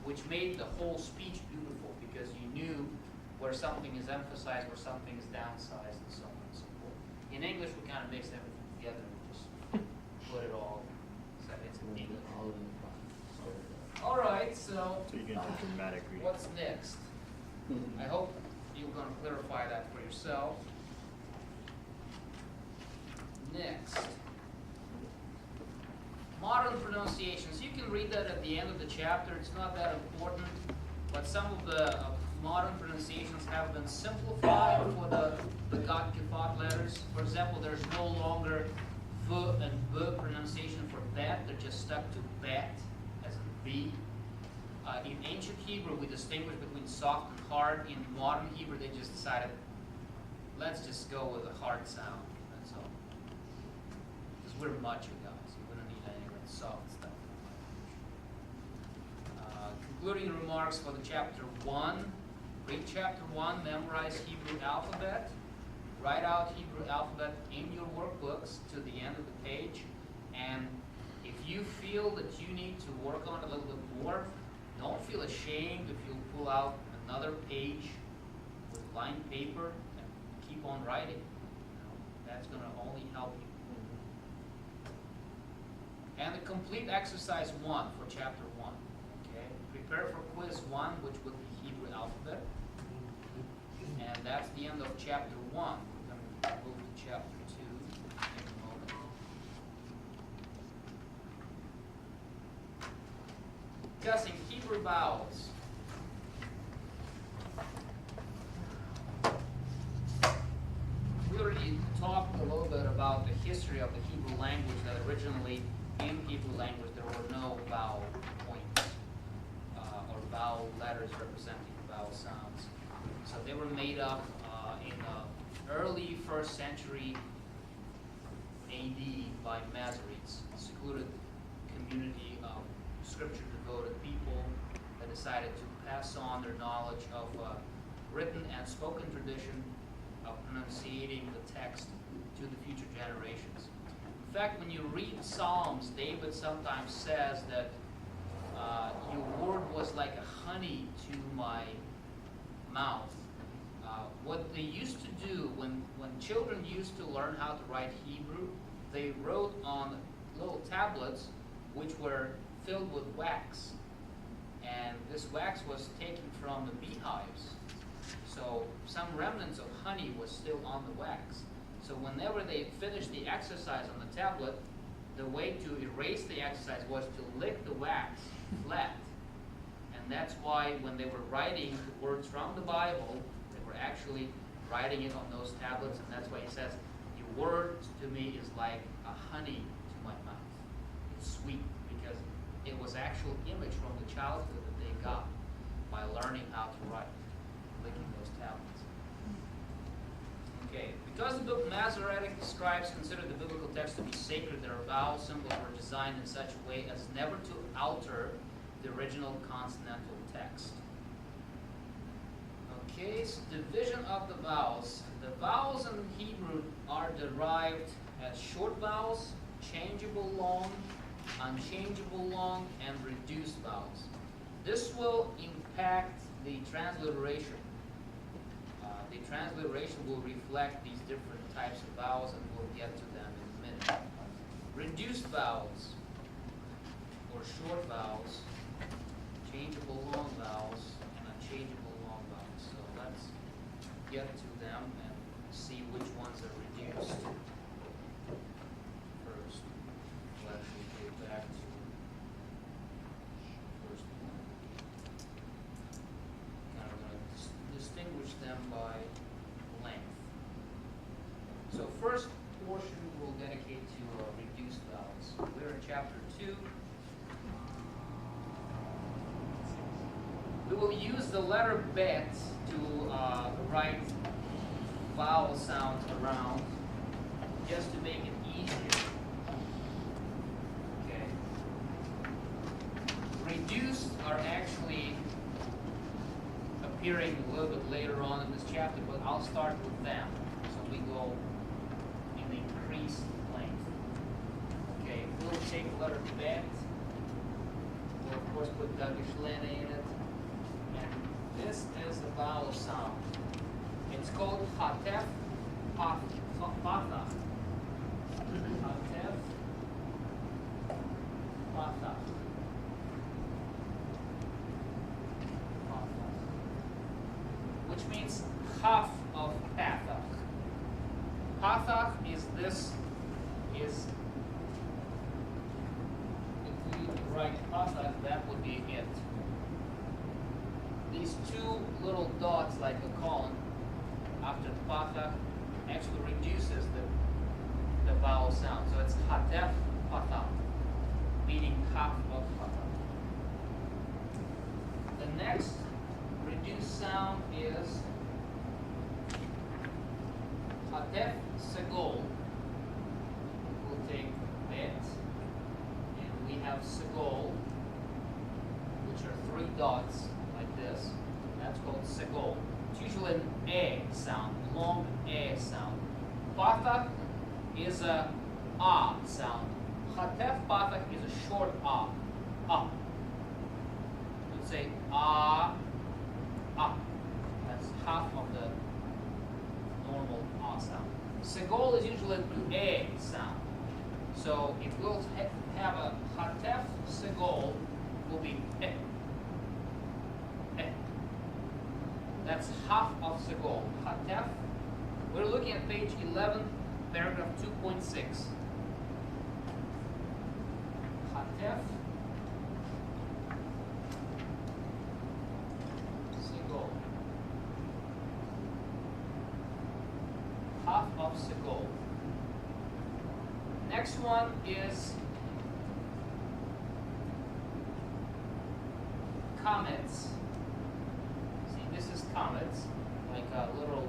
which made the whole speech beautiful because you knew where something is emphasized, where something is downsized, and so on and so forth. In English, we kind of mix everything together and just put it all, so it's in English. All right, so you can do dramatic reading. What's next? I hope you're going to clarify that for yourself. Next, modern pronunciations. You can read that at the end of the chapter. It's not that important, but some of the modern pronunciations have been simplified for the Gott Gefat letters. For example, there's no longer V and B pronunciation for that. They're just stuck to bat as in B. In ancient Hebrew, we distinguish between soft and hard. In modern Hebrew, they just decided, let's just go with a hard sound. That's all. Because we're macho guys. We don't need any of that soft stuff. Concluding remarks for the chapter 1. Read chapter 1, memorize Hebrew alphabet. Write out Hebrew alphabet in your workbooks to the end of the page. And if you feel that you need to work on it a little bit more, don't feel ashamed if you pull out another page with lined paper and keep on writing. That's going to only help you. And the complete exercise 1 for chapter 1. Okay? Prepare for quiz 1, which would be Hebrew alphabet. And that's the end of chapter 1. We're going to move to chapter 2 in a moment. Discussing Hebrew vowels. We already talked a little bit about the history of the Hebrew language, that originally in Hebrew language there were no vowel points or vowel letters representing vowel sounds. So they were made up in the early 1st century AD by Masoretes, a secluded community of scripture-devoted people that decided to pass on their knowledge of written and spoken tradition of pronunciating the text to the future generations. In fact, when you read Psalms, David sometimes says that your word was like a honey to my mouth. What they used to do when children used to learn how to write Hebrew, they wrote on little tablets which were filled with wax. And this wax was taken from the beehives. So some remnants of honey was still on the wax. So whenever they finished the exercise on the tablet, the way to erase the exercise was to lick the wax flat. And that's why when they were writing the words from the Bible, they were actually writing it on those tablets. And that's why he says, your word to me is like a honey to my mouth. It's sweet because it was actual image from the childhood that they got by learning how to write, licking those tablets. Okay, because the book Masoretic scribes considered the biblical text to be sacred, their vowel symbols were designed in such a way as never to alter the original consonantal text. Okay, so division of the vowels. The vowels in Hebrew are derived as short vowels, changeable long, unchangeable long, and reduced vowels. This will impact the transliteration. The transliteration will reflect these different types of vowels, and we'll get to them in a minute. Reduced vowels, or short vowels, changeable long vowels, and unchangeable long vowels. So let's get to them and see which ones are reduced. First, we'll actually go back to the first one. Now we're going to distinguish them by length. So first portion we'll dedicate to reduced vowels. We're in chapter 2. We will use the letter bet to write vowel sounds around, just to make it easier. Okay. Reduced are actually appearing a little bit later on in this chapter, but I'll start with them. So we go in increased length. Okay, we'll take the letter bet. We'll course, put Turkish lena in it. And this is the vowel sound. It's called hatef patah. Hatef patah. Which means half of patah. Patah is this, is, if we write patah, that would be it. These two little dots like a colon after patah actually reduces the vowel sound. So it's hatef patah, meaning half of patah. The next reduced sound is hatef segol. We'll take bet, and we have segol, which are three dots like this. That's called segol. It's usually an a sound, long a sound. Patah is a ah sound. Hatef patah is a short ah. Ah. You'd say ah, ah. That's half of the normal ah sound. Segol is usually an a sound. So it will have a hatef segol will be eh. Eh. That's half of segol. Hatef. We're looking at page 11, paragraph 2.6. Hatef segol. Half of segol. Next one is comets. See, this is comets, like a little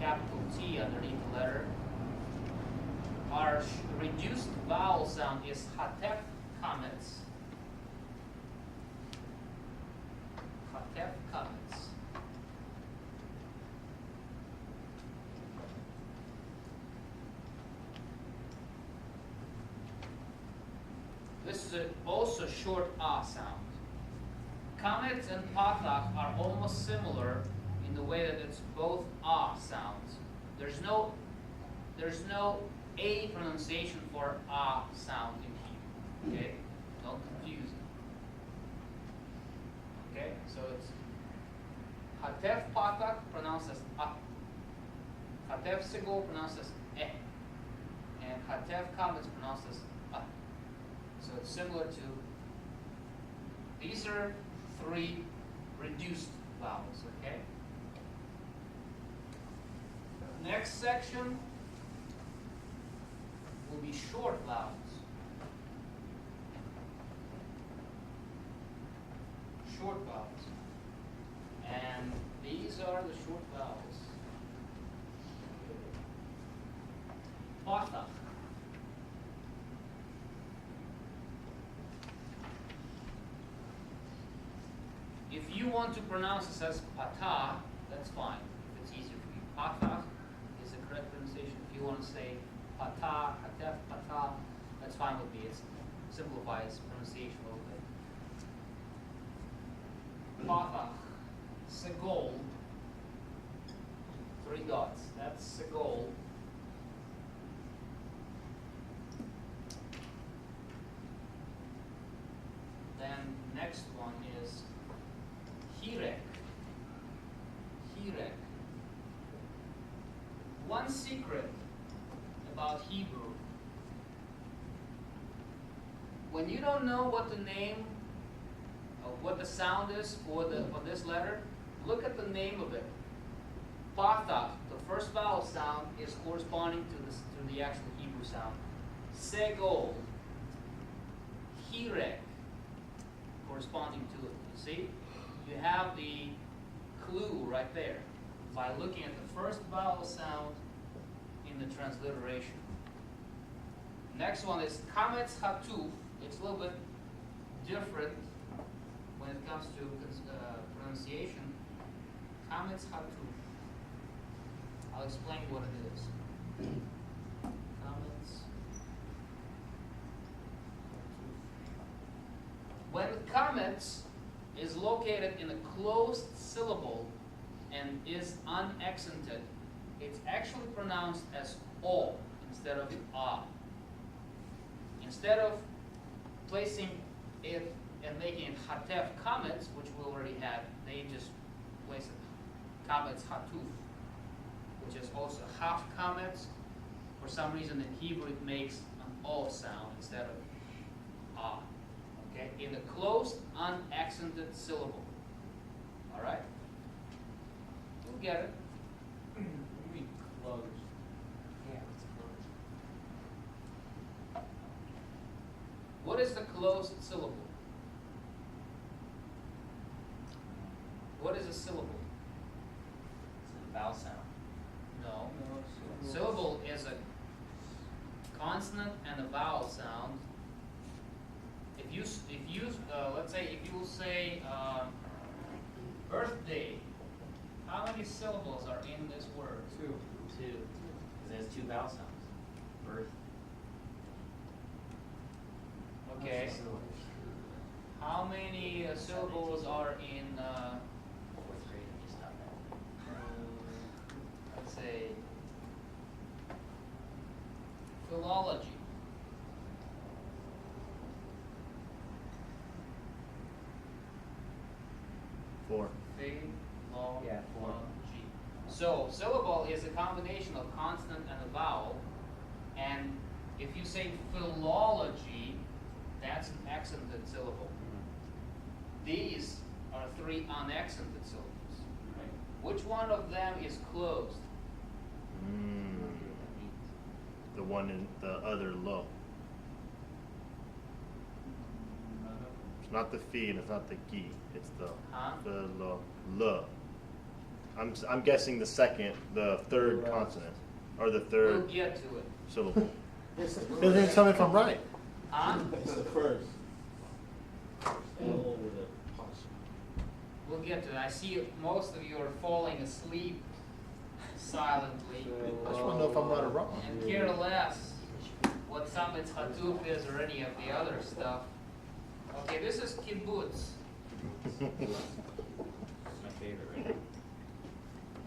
capital T underneath the letter. Our reduced vowel sound is hatef comets. Hatef comets. This is also short ah sound. Comets and patah are almost similar in the way that it's both ah sounds. There's no a pronunciation for ah sound in here. Okay? Don't confuse it. Okay? So it's hatef patah pronounced as ah. Hatef segol pronounced as eh. And hatef comets pronounced as ah. So it's similar to, these are three reduced vowels, okay? Next section will be short vowels. Short vowels. And these are the short vowels. Patah. If you want to pronounce this as patah, that's fine. If it's easier for you. Patah is the correct pronunciation. If you want to say patah, hatef, patah, that's fine with me. It simplifies pronunciation a little bit. Patah, segol, three dots. That's segol. Then next one is hirek. Hirek. One secret about Hebrew. When you don't know what the name of what the sound is for this letter, look at the name of it. Patah, the first vowel sound, is corresponding to the actual Hebrew sound. Segol. Hirek, corresponding to it. You see? You have the clue right there by looking at the first vowel sound in the transliteration. Next one is kametz hatuf. It's a little bit different when it comes to pronunciation. Kametz hatuf. I'll explain what it is. Kametz hatuf. When comments is located in a closed syllable and is unaccented, it's actually pronounced as O instead of A. Instead of placing it and making it Hatef comments, which we already had, they just place it comments Hatuf, which is also half comments. For some reason in Hebrew it makes an O sound instead of A. Okay, in a closed, unaccented syllable. All right, you'll get it. What do you mean closed? Yeah, it's closed. What is the closed syllable? What is a syllable? It's a vowel sound. No. Syllable is a consonant and a vowel sound. If you let's say if you say birthday, how many syllables are in this word? Two. Because it has two vowel sounds. Birth. Okay. How many syllables are in Fourth grade, I just stopped that. let's say philology? Four. Philology. Yeah, 4. So syllable is a combination of consonant and a vowel, and if you say philology, that's an accented syllable. These are 3 unaccented syllables. Right. Which one of them is closed? The one in the other lo. It's not the fi and it's not the gi. It's the Huh? the lo. L. I'm guessing the third consonant, or the We'll third get to it. syllable. Doesn't even tell me if I'm right. Huh? It's the first. L with a pause. We'll get to it. I see most of you are falling asleep silently I just want to know if I'm right or wrong. and care less what Samitz Hatuf is or any of the other stuff. Okay, this is kibbutz. It's my favorite right now.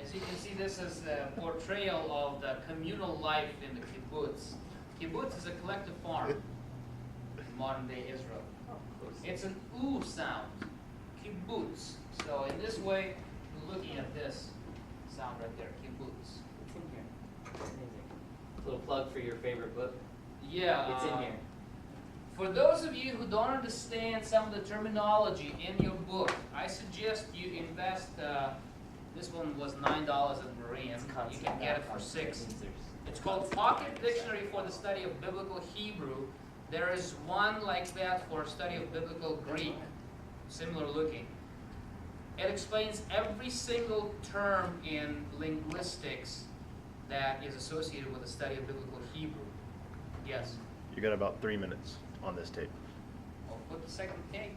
As you can see, this is a portrayal of the communal life in the kibbutz. Kibbutz is a collective farm in modern day Israel. It's an oo sound, kibbutz. So in this way, we're looking at this sound right there, kibbutz. It's in here. Amazing. Little plug for your favorite book. Yeah. It's in here. For those of you who don't understand some of the terminology in your book, I suggest you invest. This one was $9 at Marine. You can get it for $6. It's called Pocket Dictionary for the Study of Biblical Hebrew. There is one like that for study of Biblical Greek, similar looking. It explains every single term in linguistics that is associated with the study of Biblical Hebrew. Yes? You got about 3 minutes on this tape. I'll put the second tape.